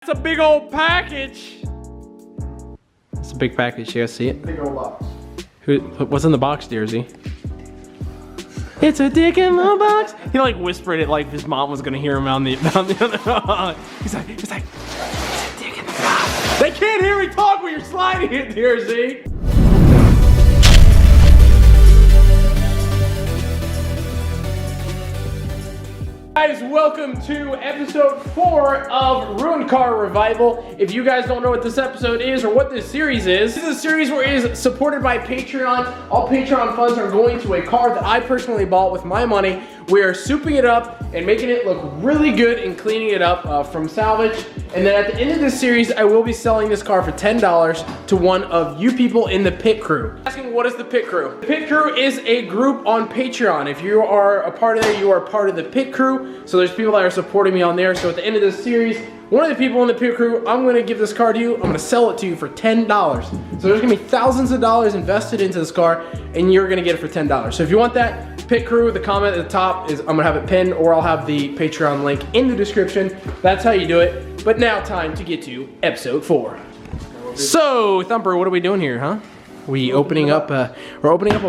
It's a big old package. It's a big package. You guys see it? Big old box. What's in the box, Dearsy? It's a dick in the box. He like whispered it like his mom was gonna hear him on the other. He's like, it's a dick in the box. They can't hear me talk when you're sliding it, Dearsy. Guys, welcome to episode 4 of Ruined Car Revival. If you guys don't know what this episode is or what this series is, this is a series where it is supported by Patreon. All Patreon funds are going to a car that I personally bought with my money. We are souping it up and making it look really good and cleaning it up from salvage. And then at the end of this series, I will be selling this car for $10 to one of you people in the pit crew. Asking, what is the pit crew? The pit crew is a group on Patreon. If you are a part of it, you are part of the pit crew. So there's people that are supporting me on there. So at the end of this series, one of the people in the pit crew, I'm gonna give this car to you. I'm gonna sell it to you for $10. So there's gonna be thousands of dollars invested into this car and you're gonna get it for $10. So if you want that, pit crew, the comment at the top is, I'm gonna have it pinned or I'll have the Patreon link in the description. That's how you do it. But now time to get to episode 4. So Thumper, what are we doing here, huh? We're opening up a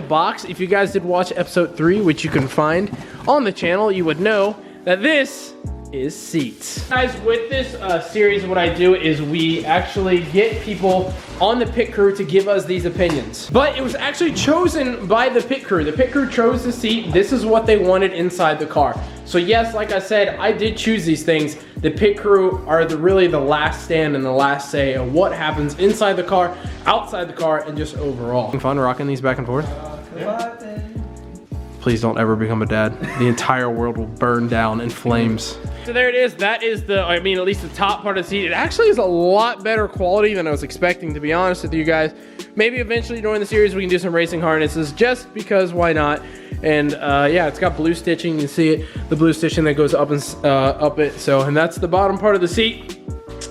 box. If you guys did watch episode 3, which you can find on the channel, you would know that this is seats. Guys, with this series, what I do is we actually get people on the pit crew to give us these opinions. But it was actually chosen by the pit crew. The pit crew chose the seat. This is what they wanted inside the car. So yes, like I said, I did choose these things. The pit crew are really the last stand and the last say of what happens inside the car, outside the car, and just overall. Fun rocking these back and forth? Yeah. Please don't ever become a dad. The entire world will burn down in flames. So there it is. That is the, I mean, at least the top part of the seat. It actually is a lot better quality than I was expecting, to be honest with you guys. Maybe eventually during the series we can do some racing harnesses, just because why not? And yeah, it's got blue stitching. You can see it, the blue stitching that goes up and up it. So, and that's the bottom part of the seat,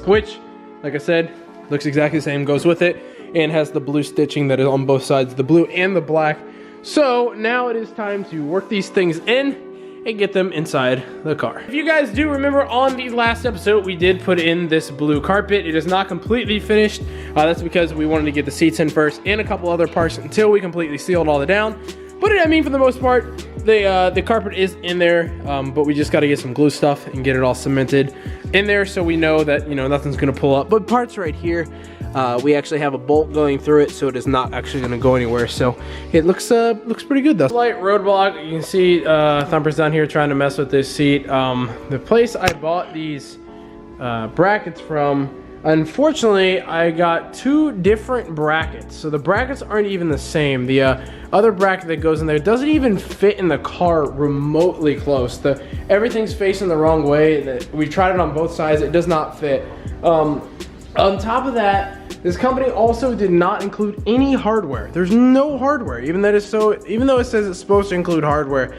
which, like I said, looks exactly the same, goes with it, and has the blue stitching that is on both sides, the blue and the black. So now it is time to work these things in and get them inside the car. If you guys do remember, on the last episode we did put in this blue carpet. It is not completely finished. That's because we wanted to get the seats in first and a couple other parts until we completely sealed all the down. But I mean, for the most part, the carpet is in there, but we just got to get some glue stuff and get it all cemented in there so we know that, you know, nothing's gonna pull up. But parts right here, we actually have a bolt going through it, so it is not actually going to go anywhere. So it looks pretty good though. Slight roadblock. You can see Thumper's down here trying to mess with this seat. The place I bought these brackets from, unfortunately, I got 2 different brackets. So the brackets aren't even the same. The other bracket that goes in there doesn't even fit in the car remotely close. Everything's facing the wrong way. We tried it on both sides. It does not fit. On top of that, this company also did not include any hardware. There's no hardware, even though it says it's supposed to include hardware.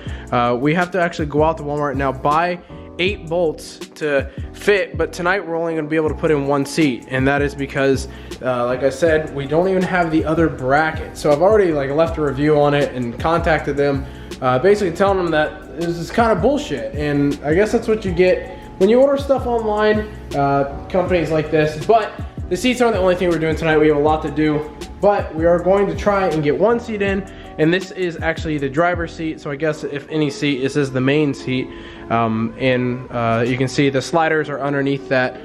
We have to actually go out to Walmart now, buy 8 bolts to fit, but tonight we're only gonna be able to put in 1 seat, and that is because, like I said, we don't even have the other bracket. So I've already left a review on it and contacted them, basically telling them that this is kind of bullshit, and I guess that's what you get when you order stuff online, companies like this. But the seats aren't the only thing we're doing tonight. We have a lot to do, but we are going to try and get 1 seat in, and this is actually the driver's seat. So I guess if any seat, this is the main seat, and you can see the sliders are underneath that,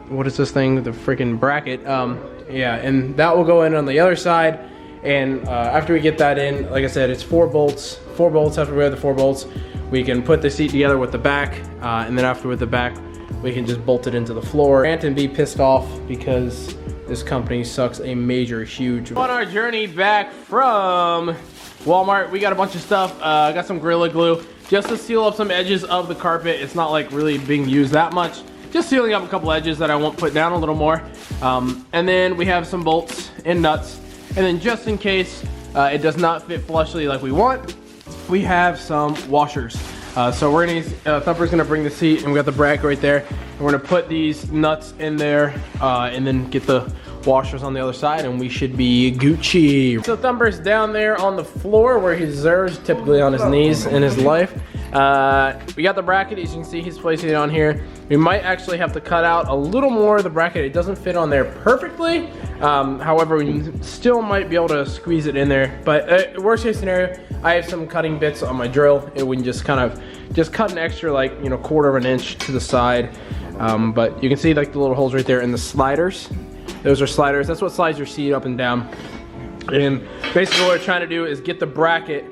what is this thing, the freaking bracket, yeah, and that will go in on the other side. And after we get that in, like I said, it's 4 bolts. After we have the 4 bolts, we can put the seat together with the back, and then after with the back, we can just bolt it into the floor. Rant and be pissed off because this company sucks a major, huge. On our journey back from Walmart, we got a bunch of stuff. I got some Gorilla Glue just to seal up some edges of the carpet. It's not like really being used that much. Just sealing up a couple edges that I won't put down a little more. And then we have some bolts and nuts. And then just in case it does not fit flushly like we want, we have some washers. So we're gonna, Thumper's gonna bring the seat, and we got the bracket right there. And we're gonna put these nuts in there, and then get the washers on the other side, and we should be Gucci. So Thumper's down there on the floor where he deserves, typically on his knees in his life. We got the bracket, as you can see, he's placing it on here. We might actually have to cut out a little more of the bracket. It doesn't fit on there perfectly. However, we still might be able to squeeze it in there. But worst case scenario, I have some cutting bits on my drill, and we can just kind of cut an extra, like, you know, 1/4 of an inch to the side. But you can see like the little holes right there in the sliders. Those are sliders. That's what slides your seat up and down. And basically what we're trying to do is get the bracket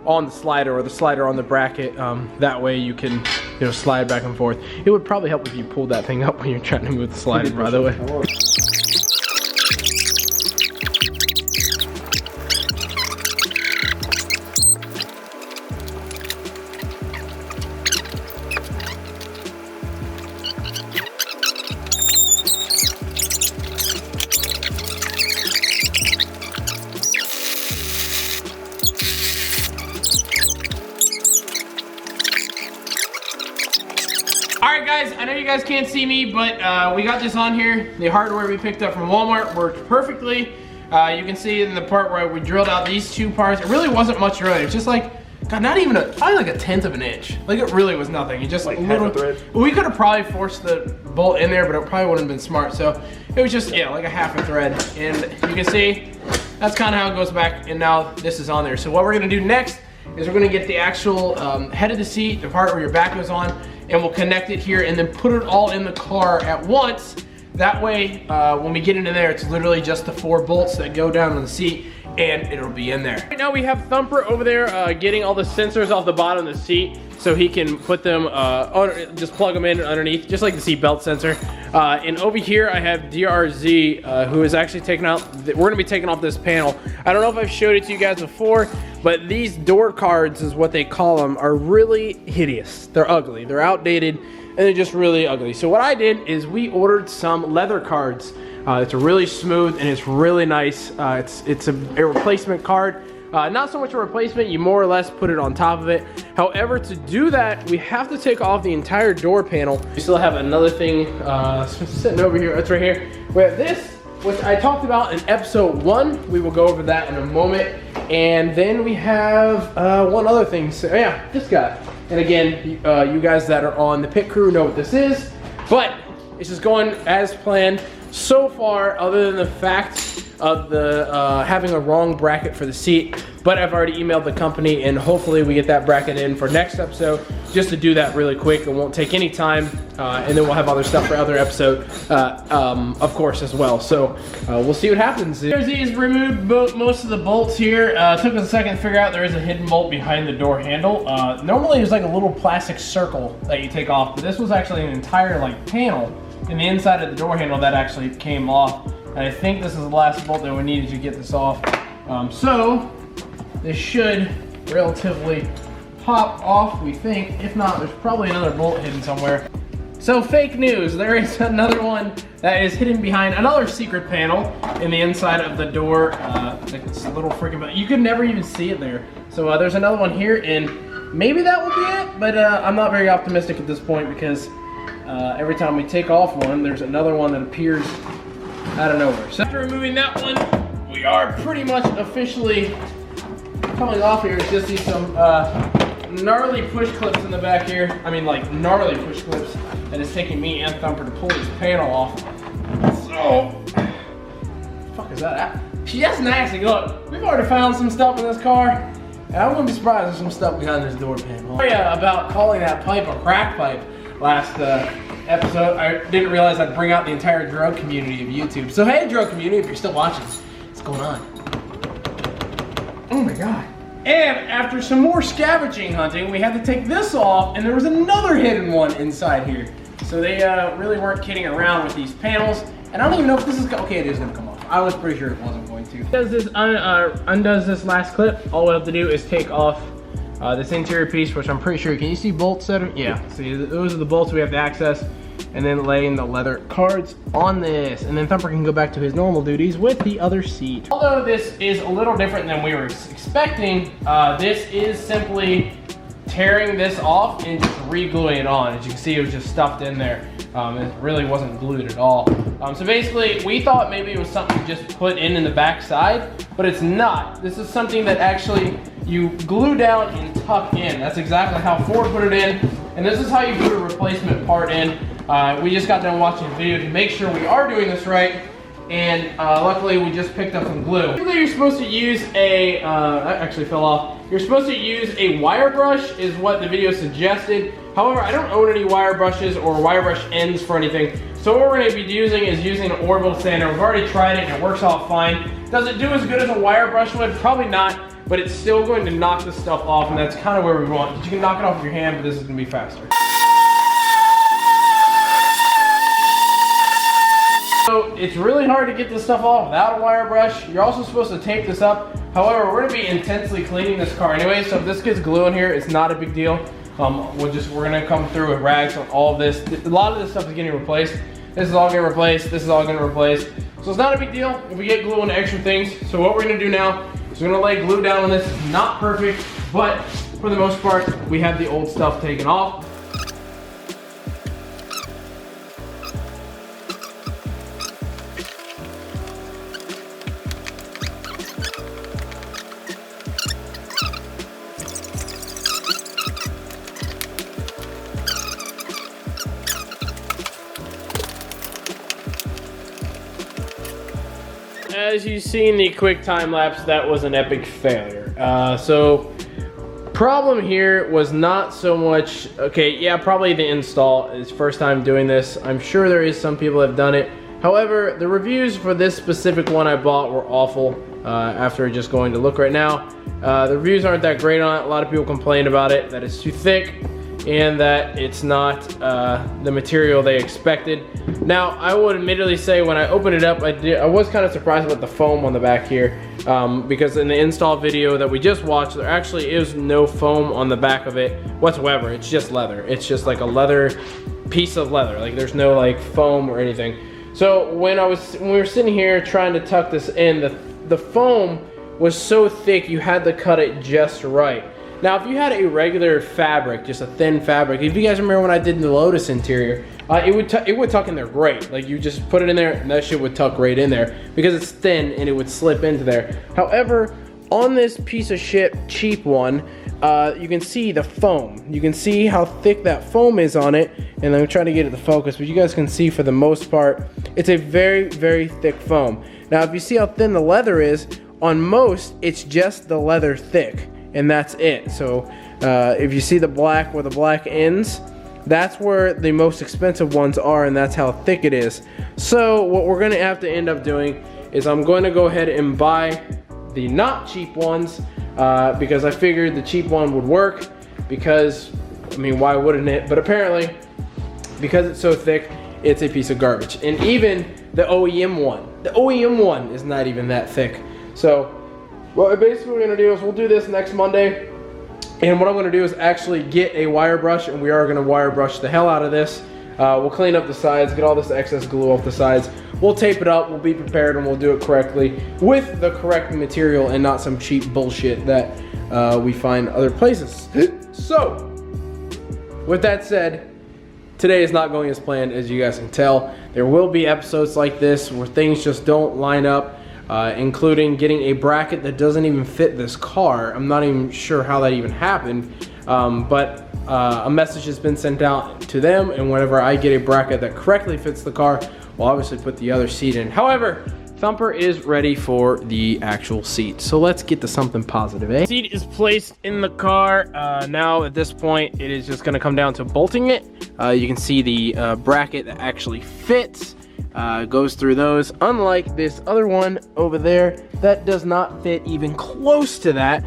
on the slider, or the slider on the bracket. That way you can, you know, slide back and forth. It would probably help if you pulled that thing up when you're trying to move the slider, by the way. Alright guys, I know you guys can't see me, but we got this on here. The hardware we picked up from Walmart worked perfectly. You can see in the part where we drilled out these 2 parts, it really wasn't much drilling. It's just like, God, not even probably like 1/10 of an inch. Like, it really was nothing. It just like little thread. We could have probably forced the bolt in there, but it probably wouldn't have been smart. So it was just, yeah, like a 1/2 thread. And you can see, that's kind of how it goes back. And now this is on there. So what we're gonna do next is we're gonna get the actual head of the seat, the part where your back goes on, and we'll connect it here and then put it all in the car at once. That way, when we get into there, it's literally just the 4 bolts that go down on the seat, and it'll be in there. Right now we have Thumper over there getting all the sensors off the bottom of the seat so he can put them, just plug them in underneath, just like the seat belt sensor. And over here I have DRZ, who is actually taking out, we're gonna be taking off this panel. I don't know if I've showed it to you guys before, but these door cards is what they call them, are really hideous. They're ugly, they're outdated, and they're just really ugly. So what I did is we ordered some leather cards. It's really smooth and it's really nice. It's a replacement card. Not so much a replacement, you more or less put it on top of it. However, to do that, we have to take off the entire door panel. We still have another thing sitting over here, it's right here. We have this, which I talked about in episode 1. We will go over that in a moment. And then we have one other thing, so yeah, this guy. And again, you guys that are on the pit crew know what this is, but it's just going as planned so far, other than the fact of the having a wrong bracket for the seat. But I've already emailed the company, and hopefully we get that bracket in for next episode, just to do that really quick. It won't take any time, and then we'll have other stuff for other episode, of course, as well. So we'll see what happens. He's removed most of the bolts here. Took us a second to figure out there is a hidden bolt behind the door handle. Normally there's like a little plastic circle that you take off, but this was actually an entire like panel in the inside of the door handle that actually came off. And I think this is the last bolt that we needed to get this off. So this should relatively pop off, we think. If not, there's probably another bolt hidden somewhere. So fake news, there is another one that is hidden behind another secret panel in the inside of the door. It's a little freaking, but you could never even see it there. So there's another one here, and maybe that will be it, but I'm not very optimistic at this point, because every time we take off one, there's another one that appears out of nowhere. So after removing that one, we are pretty much officially coming off here. It's just some gnarly push clips in the back here. I mean, like gnarly push clips that is taking me and Thumper to pull this panel off. So, fuck is that? That's nasty. Look, we've already found some stuff in this car, and I wouldn't be surprised if there's some stuff behind this door panel. Oh yeah, about calling that pipe a crack pipe last episode. I didn't realize I'd bring out the entire drug community of YouTube. So hey, drug community, if you're still watching, what's going on? Oh my god. And after some more scavenging hunting, we had to take this off, and there was another hidden one inside here. So they really weren't kidding around with these panels. And I don't even know if this is, okay, it is gonna come off. I was pretty sure it wasn't going to. Does this undoes this last clip, all we have to do is take off this interior piece, which I'm pretty sure, can you see bolts that are, yeah, see those are the bolts we have to access, and then laying the leather cards on this, and then Thumper can go back to his normal duties with the other seat. Although this is a little different than we were expecting, this is simply tearing this off and just re-gluing it on. As you can see, it was just stuffed in there. It really wasn't glued at all. So basically, we thought maybe it was something to just put in the back side, but it's not. This is something that actually you glue down and tuck in. That's exactly how Ford put it in, and this is how you put a replacement part in. We just got done watching a video to make sure we are doing this right, and luckily we just picked up some glue. Typically you're supposed to use a, that actually fell off. You're supposed to use a wire brush is what the video suggested. However, I don't own any wire brushes or wire brush ends for anything. So what we're gonna be using is using an Orbital sander. We've already tried it and it works all fine. Does it do as good as a wire brush would? Probably not, but it's still going to knock this stuff off, and that's kind of where we want. You can knock it off with your hand, but this is gonna be faster. So it's really hard to get this stuff off without a wire brush. You're also supposed to tape this up. However, we're gonna be intensely cleaning this car anyway, so if this gets glue in here, it's not a big deal. We're gonna come through with rags on all of this. A lot of this stuff is getting replaced. This is all getting replaced. This is all getting replaced. So it's not a big deal if we get glue on extra things. So what we're gonna do now is we're gonna lay glue down on this. It's not perfect, but for the most part, we have the old stuff taken off. As you see in the quick time lapse, that was an epic failure. So problem here was not so much, okay, yeah, probably the install is first time doing this. I'm sure there is some people have done it. However, the reviews for this specific one I bought were awful. After just going to look right now, the reviews aren't that great on it. A lot of people complain about it, that it's too thick and that it's not the material they expected. Now, I would admittedly say when I opened it up, I was kind of surprised about the foam on the back here, because in the install video that we just watched, there actually is no foam on the back of it whatsoever. It's just leather. It's just like a leather piece of leather. Like there's no like foam or anything. So when we were sitting here trying to tuck this in, the foam was so thick you had to cut it just right. Now, if you had a regular fabric, just a thin fabric, if you guys remember when I did the Lotus interior, it would tuck in there great. Like you just put it in there and that shit would tuck right in there because it's thin and it would slip into there. However, on this piece of shit cheap one, you can see the foam. You can see how thick that foam is on it, and I'm trying to get it to focus, but you guys can see for the most part, it's a very, very thick foam. Now, if you see how thin the leather is, on most, it's just the leather thick. And that's it. So if you see the black where the black ends, that's where the most expensive ones are, and that's how thick it is. So what we're gonna have to end up doing is I'm going to go ahead and buy the not cheap ones because I figured the cheap one would work because, I mean, why wouldn't it? But apparently, because it's so thick, it's a piece of garbage. And even the OEM one is not even that thick. So what basically we're gonna do is we'll do this next Monday, and what I'm gonna do is actually get a wire brush, and we are gonna wire brush the hell out of this. We'll clean up the sides, get all this excess glue off the sides. We'll tape it up, we'll be prepared, and we'll do it correctly with the correct material and not some cheap bullshit that we find other places. So, with that said, today is not going as planned, as you guys can tell. There will be episodes like this where things just don't line up. Including getting a bracket that doesn't even fit this car. I'm not even sure how that even happened, but a message has been sent out to them, and whenever I get a bracket that correctly fits the car, we'll obviously put the other seat in. However, Thumper is ready for the actual seat, so let's get to something positive, eh? Seat is placed in the car. Now at this point, it is just gonna come down to bolting it. You can see the bracket that actually fits. Goes through those, unlike this other one over there that does not fit even close to that.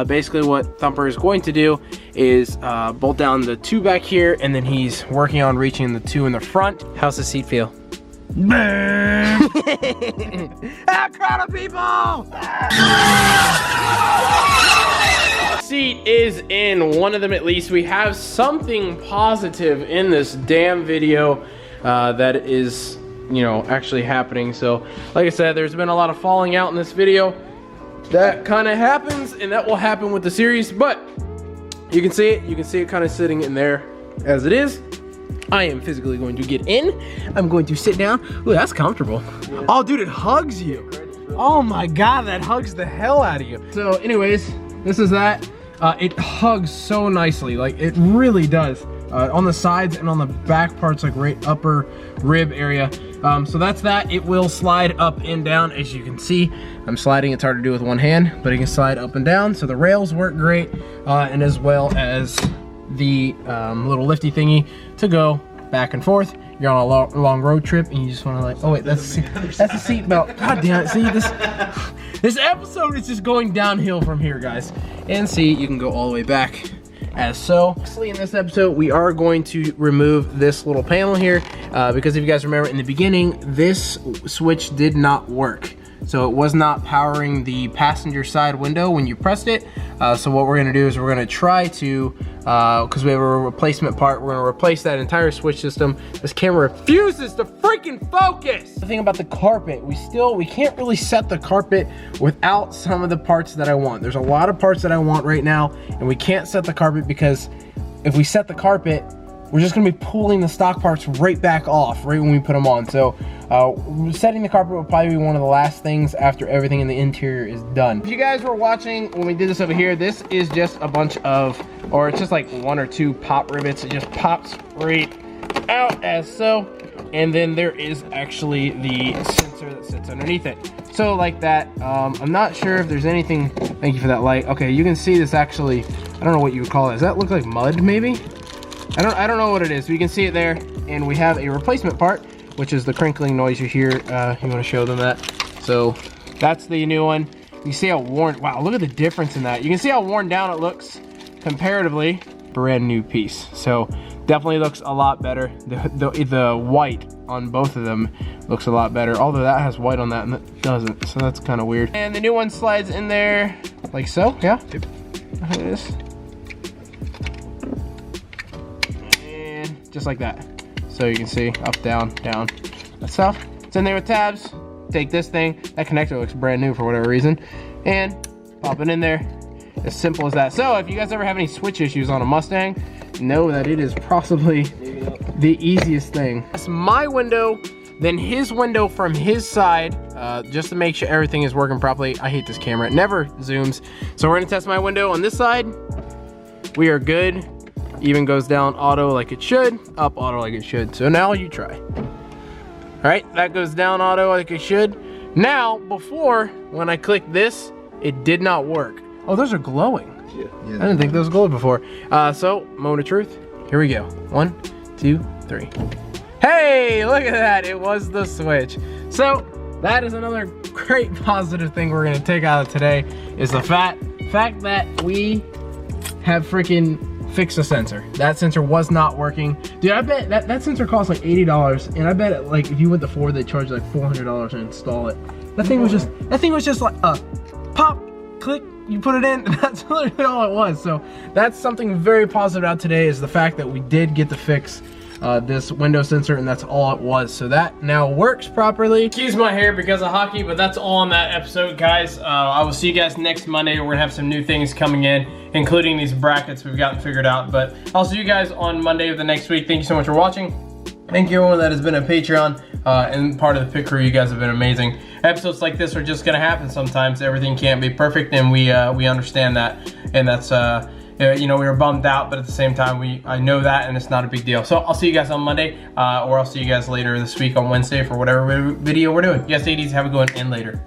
Basically what Thumper is going to do is bolt down the two back here, and then he's working on reaching the two in the front. How's the seat feel? Ah, crowd of people! Seat is in, one of them at least. We have something positive in this damn video that is, you know, actually happening. So like I said, there's been a lot of falling out in this video. That kind of happens, and that will happen with the series, but you can see it kind of sitting in there as it is. I am physically going to get in. I'm going to sit down. Ooh, that's comfortable. Yeah. Oh dude, it hugs you. Oh my god, that hugs the hell out of you. So anyways, this is that. It hugs so nicely, like it really does. on the sides and on the back parts, like right upper rib area. So that's that. It will slide up and down, as you can see. I'm sliding, it's hard to do with one hand, but it can slide up and down. So the rails work great, and as well as the little lifty thingy to go back and forth. You're on a long road trip and you just want to like, oh wait, that's a seat belt. God damn it, see this episode is just going downhill from here, guys. And see, you can go all the way back as so. Actually, in this episode, we are going to remove this little panel here because if you guys remember in the beginning, this switch did not work. So it was not powering the passenger side window when you pressed it. So what we're gonna do is we're gonna try to, because we have a replacement part, we're gonna replace that entire switch system. This camera refuses to freaking focus. The thing about the carpet, we can't really set the carpet without some of the parts that I want. There's a lot of parts that I want right now, and we can't set the carpet because if we set the carpet, we're just gonna be pulling the stock parts right back off right when we put them on. So setting the carpet will probably be one of the last things after everything in the interior is done. If you guys were watching when we did this over here, this is just a bunch of, or it's just like 1 or 2 pop rivets. It just pops right out as so. And then there is actually the sensor that sits underneath it. So like that, I'm not sure if there's anything, thank you for that light. Okay, you can see this actually, I don't know what you would call it. Does that look like mud maybe? I don't know what it is. We can see it there, and we have a replacement part, which is the crinkling noise you hear. You want to show them that? So that's the new one. You see how worn, wow, look at the difference in that. You can see how worn down it looks comparatively. Brand new piece. So definitely looks a lot better. The white on both of them looks a lot better, although that has white on that and that doesn't, so that's kind of weird. And the new one slides in there like so, yeah. Look at this. Just like that. So you can see up, down, down. That stuff. It's in there with tabs. Take this thing. That connector looks brand new for whatever reason. And pop it in there. As simple as that. So if you guys ever have any switch issues on a Mustang, know that it is possibly the easiest thing. That's my window, then his window from his side, just to make sure everything is working properly. I hate this camera. It never zooms. So we're gonna test my window on this side. We are good. Even goes down auto like it should, up auto like it should. So now you try. All right, that goes down auto like it should. Now, before, when I clicked this, it did not work. Oh, those are glowing. Yeah. I didn't think those glowed before. So, moment of truth. Here we go. 1, 2, 3. Hey, look at that. It was the switch. So, that is another great positive thing we're gonna take out of today, is the fact that we have freaking fix a sensor. That sensor was not working. Dude, I bet that sensor costs like $80, and I bet like if you went to Ford, they charge like $400 to install it. That thing was just like pop, click, you put it in, and that's literally all it was. So that's something very positive about today, is the fact that we did get to fix this window sensor, and that's all it was. So that now works properly. Excuse my hair because of hockey, but that's all on that episode, guys. I will see you guys next Monday. We're gonna have some new things coming in, including these brackets we've gotten figured out. But I'll see you guys on Monday of the next week. Thank you so much for watching. Thank you everyone that has been a Patreon and part of the pit crew. You guys have been amazing. Episodes like this are just gonna happen sometimes. Everything can't be perfect, and we understand that, and that's you know, we were bummed out, but at the same time, I know that, and it's not a big deal. So I'll see you guys on Monday, or I'll see you guys later this week on Wednesday for whatever video we're doing. You guys take it easy, have a good one, and later.